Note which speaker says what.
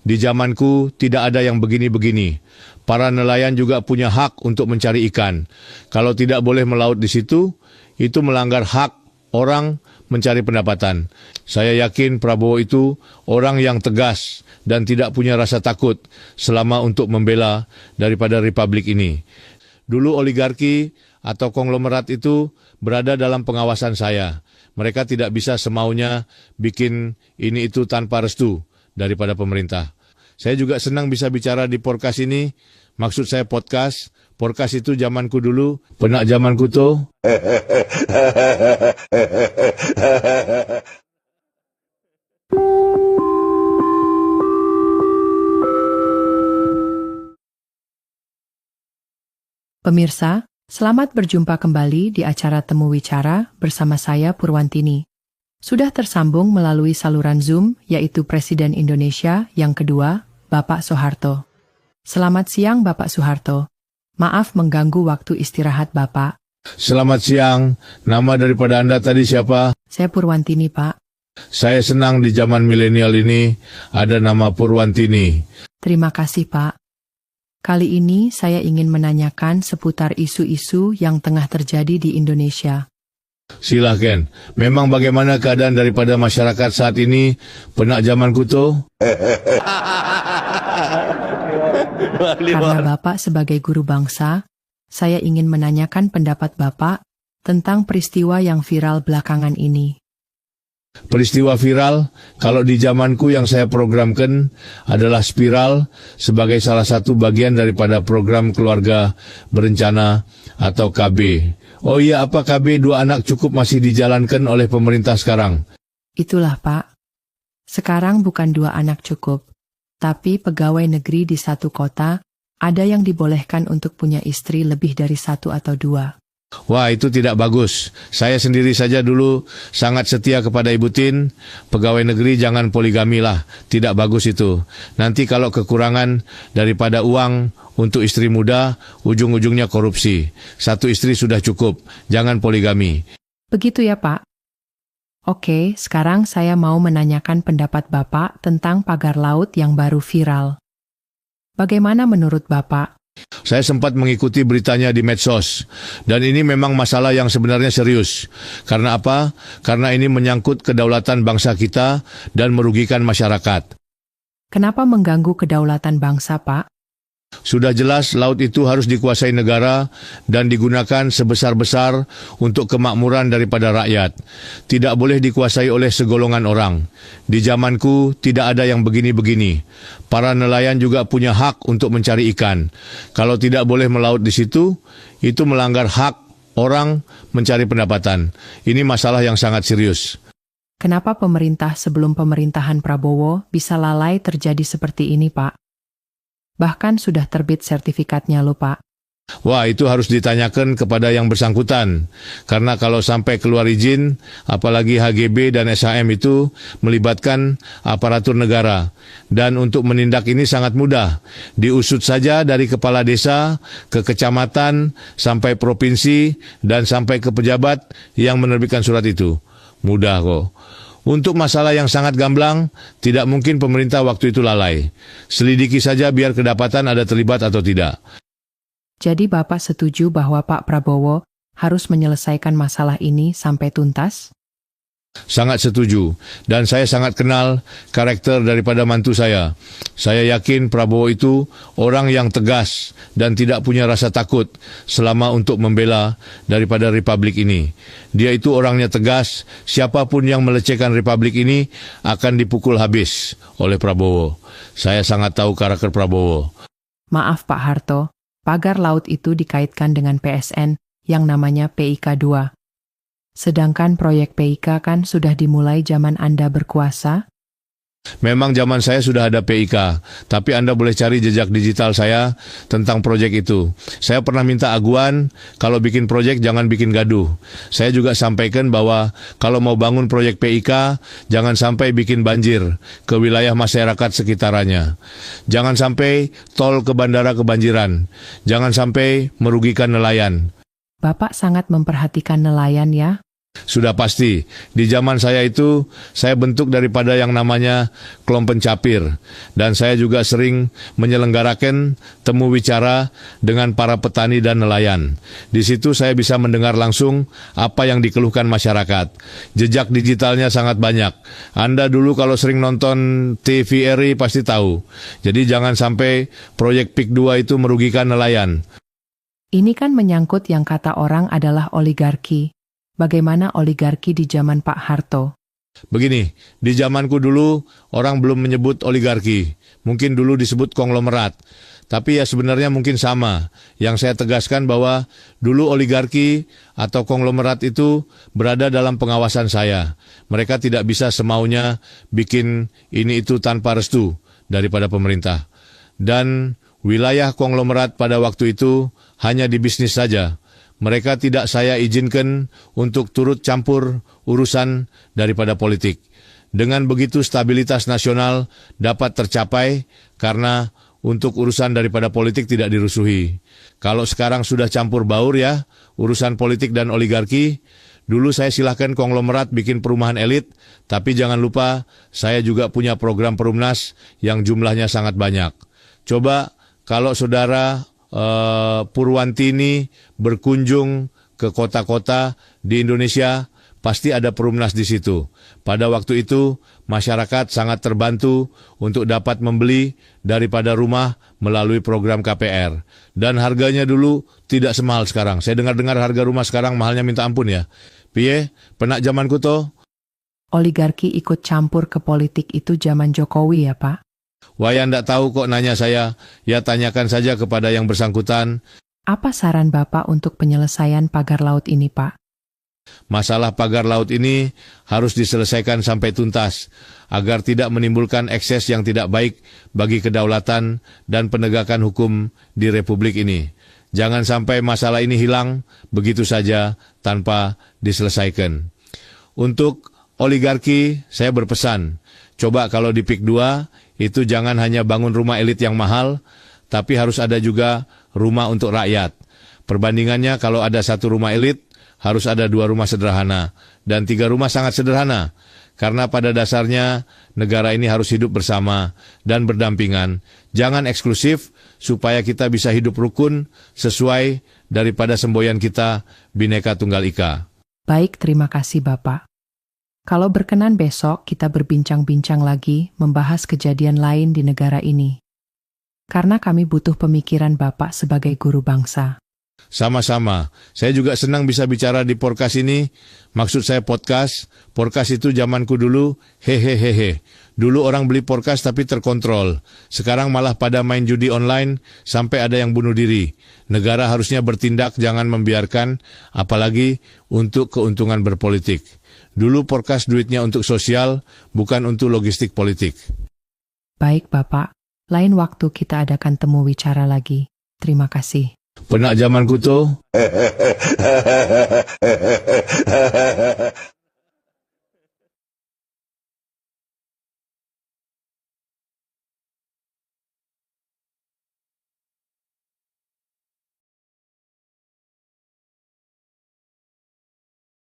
Speaker 1: Di zamanku tidak ada yang begini-begini. Para nelayan juga punya hak untuk mencari ikan. Kalau tidak boleh melaut di situ, itu melanggar hak orang mencari pendapatan. Saya yakin Prabowo itu orang yang tegas dan tidak punya rasa takut selama untuk membela daripada republik ini. Dulu oligarki atau konglomerat itu berada dalam pengawasan saya. Mereka tidak bisa semaunya bikin ini itu tanpa restu daripada pemerintah. Saya juga senang bisa bicara di podcast ini. Maksud saya podcast. Podcast itu zamanku dulu, penak zamanku tuh.
Speaker 2: Pemirsa, selamat berjumpa kembali di acara Temu Wicara bersama saya Purwantini. Sudah tersambung melalui saluran Zoom, yaitu Presiden Indonesia yang kedua, Bapak Soeharto. Selamat siang Bapak Soeharto. Maaf mengganggu waktu istirahat Bapak.
Speaker 1: Selamat siang, nama daripada Anda tadi siapa?
Speaker 2: Saya Purwantini Pak.
Speaker 1: Saya senang di zaman milenial ini ada nama Purwantini.
Speaker 2: Terima kasih Pak. Kali ini saya ingin menanyakan seputar isu-isu yang tengah terjadi di Indonesia.
Speaker 1: Silahkan, memang bagaimana keadaan daripada masyarakat saat ini, penak zamanku tuh?
Speaker 2: Karena Bapak sebagai guru bangsa, saya ingin menanyakan pendapat Bapak tentang peristiwa yang viral belakangan ini.
Speaker 1: Peristiwa viral, kalau di zamanku yang saya programkan adalah spiral sebagai salah satu bagian daripada program keluarga berencana atau KB. Oh iya, apa KB 2 anak cukup masih dijalankan oleh pemerintah sekarang?
Speaker 2: Itulah Pak. Sekarang bukan 2 anak cukup, tapi pegawai negeri di satu kota ada yang dibolehkan untuk punya istri lebih dari 1 atau 2.
Speaker 1: Wah, itu tidak bagus. Saya sendiri saja dulu sangat setia kepada Ibu Tin. Pegawai negeri jangan poligami lah. Tidak bagus itu. Nanti kalau kekurangan daripada uang untuk istri muda, ujung-ujungnya korupsi. 1 istri sudah cukup. Jangan poligami.
Speaker 2: Begitu ya Pak? Oke, sekarang saya mau menanyakan pendapat Bapak tentang pagar laut yang baru viral. Bagaimana menurut Bapak?
Speaker 1: Saya sempat mengikuti beritanya di medsos, dan ini memang masalah yang sebenarnya serius. Karena apa? Karena ini menyangkut kedaulatan bangsa kita dan merugikan masyarakat.
Speaker 2: Kenapa mengganggu kedaulatan bangsa, Pak?
Speaker 1: Sudah jelas laut itu harus dikuasai negara dan digunakan sebesar-besar untuk kemakmuran daripada rakyat. Tidak boleh dikuasai oleh segolongan orang. Di zamanku tidak ada yang begini-begini. Para nelayan juga punya hak untuk mencari ikan. Kalau tidak boleh melaut di situ, itu melanggar hak orang mencari pendapatan. Ini masalah yang sangat serius.
Speaker 2: Kenapa pemerintah sebelum pemerintahan Prabowo bisa lalai terjadi seperti ini, Pak? Bahkan sudah terbit sertifikatnya loh, Pak.
Speaker 1: Wah, itu harus ditanyakan kepada yang bersangkutan. Karena kalau sampai keluar izin, apalagi HGB dan SHM itu melibatkan aparatur negara. Dan untuk menindak ini sangat mudah. Diusut saja dari kepala desa, ke kecamatan, sampai provinsi, dan sampai ke pejabat yang menerbitkan surat itu. Mudah kok. Untuk masalah yang sangat gamblang, tidak mungkin pemerintah waktu itu lalai. Selidiki saja biar kedapatan ada terlibat atau tidak.
Speaker 2: Jadi Bapak setuju bahwa Pak Prabowo harus menyelesaikan masalah ini sampai tuntas?
Speaker 1: Sangat setuju, dan saya sangat kenal karakter daripada mantu saya. Saya yakin Prabowo itu orang yang tegas dan tidak punya rasa takut selama untuk membela daripada republik ini. Dia itu orangnya tegas, siapapun yang melecehkan republik ini akan dipukul habis oleh Prabowo. Saya sangat tahu karakter Prabowo.
Speaker 2: Maaf Pak Harto, pagar laut itu dikaitkan dengan PSN yang namanya PIK 2. Sedangkan proyek PIK kan sudah dimulai zaman Anda berkuasa?
Speaker 1: Memang zaman saya sudah ada PIK, tapi Anda boleh cari jejak digital saya tentang proyek itu. Saya pernah minta aguan, kalau bikin proyek jangan bikin gaduh. Saya juga sampaikan bahwa kalau mau bangun proyek PIK, jangan sampai bikin banjir ke wilayah masyarakat sekitarannya. Jangan sampai tol ke bandara kebanjiran. Jangan sampai merugikan nelayan.
Speaker 2: Bapak sangat memperhatikan nelayan ya?
Speaker 1: Sudah pasti, di zaman saya itu, saya bentuk daripada yang namanya kelompok pencapir. Dan saya juga sering menyelenggarakan temu wicara dengan para petani dan nelayan. Di situ saya bisa mendengar langsung apa yang dikeluhkan masyarakat. Jejak digitalnya sangat banyak. Anda dulu kalau sering nonton TVRI pasti tahu. Jadi jangan sampai proyek PIK 2 itu merugikan nelayan.
Speaker 2: Ini kan menyangkut yang kata orang adalah oligarki. Bagaimana oligarki di zaman Pak Harto?
Speaker 1: Begini, di zamanku dulu orang belum menyebut oligarki. Mungkin dulu disebut konglomerat. Tapi ya sebenarnya mungkin sama. Yang saya tegaskan bahwa dulu oligarki atau konglomerat itu berada dalam pengawasan saya. Mereka tidak bisa semaunya bikin ini itu tanpa restu daripada pemerintah. Dan wilayah konglomerat pada waktu itu hanya di bisnis saja. Mereka tidak saya izinkan untuk turut campur urusan daripada politik. Dengan begitu stabilitas nasional dapat tercapai karena untuk urusan daripada politik tidak dirusuhi. Kalau sekarang sudah campur baur ya, urusan politik dan oligarki, dulu saya silahkan konglomerat bikin perumahan elit, tapi jangan lupa saya juga punya program Perumnas yang jumlahnya sangat banyak. Coba kalau saudara Purwantini berkunjung ke kota-kota di Indonesia, pasti ada Perumnas di situ. Pada waktu itu, masyarakat sangat terbantu untuk dapat membeli daripada rumah melalui program KPR. Dan harganya dulu tidak semahal sekarang. Saya dengar-dengar harga rumah sekarang mahalnya minta ampun ya. Piye, penak zamanku toh?
Speaker 2: Oligarki ikut campur ke politik itu zaman Jokowi ya, Pak?
Speaker 1: Waya ndak tahu kok nanya saya, ya tanyakan saja kepada yang bersangkutan.
Speaker 2: Apa saran Bapak untuk penyelesaian pagar laut ini, Pak?
Speaker 1: Masalah pagar laut ini harus diselesaikan sampai tuntas, agar tidak menimbulkan ekses yang tidak baik bagi kedaulatan dan penegakan hukum di Republik ini. Jangan sampai masalah ini hilang begitu saja tanpa diselesaikan. Untuk oligarki, saya berpesan, coba kalau di PIK 2, itu jangan hanya bangun rumah elit yang mahal, tapi harus ada juga rumah untuk rakyat. Perbandingannya kalau ada satu rumah elit, harus ada 2 rumah sederhana, dan 3 rumah sangat sederhana. Karena pada dasarnya negara ini harus hidup bersama dan berdampingan. Jangan eksklusif supaya kita bisa hidup rukun sesuai daripada semboyan kita Bhinneka Tunggal Ika.
Speaker 2: Baik, terima kasih Bapak. Kalau berkenan besok kita berbincang-bincang lagi membahas kejadian lain di negara ini. Karena kami butuh pemikiran Bapak sebagai guru bangsa.
Speaker 1: Sama-sama. Saya juga senang bisa bicara di podcast ini. Maksud saya podcast. Podcast itu zamanku dulu, hehehehe. Dulu orang beli podcast tapi terkontrol. Sekarang malah pada main judi online sampai ada yang bunuh diri. Negara harusnya bertindak, jangan membiarkan, apalagi untuk keuntungan berpolitik. Dulu podcast duitnya untuk sosial, bukan untuk logistik politik.
Speaker 2: Baik Bapak, lain waktu kita adakan temu wicara lagi. Terima kasih.
Speaker 1: Penak zamanku tuh.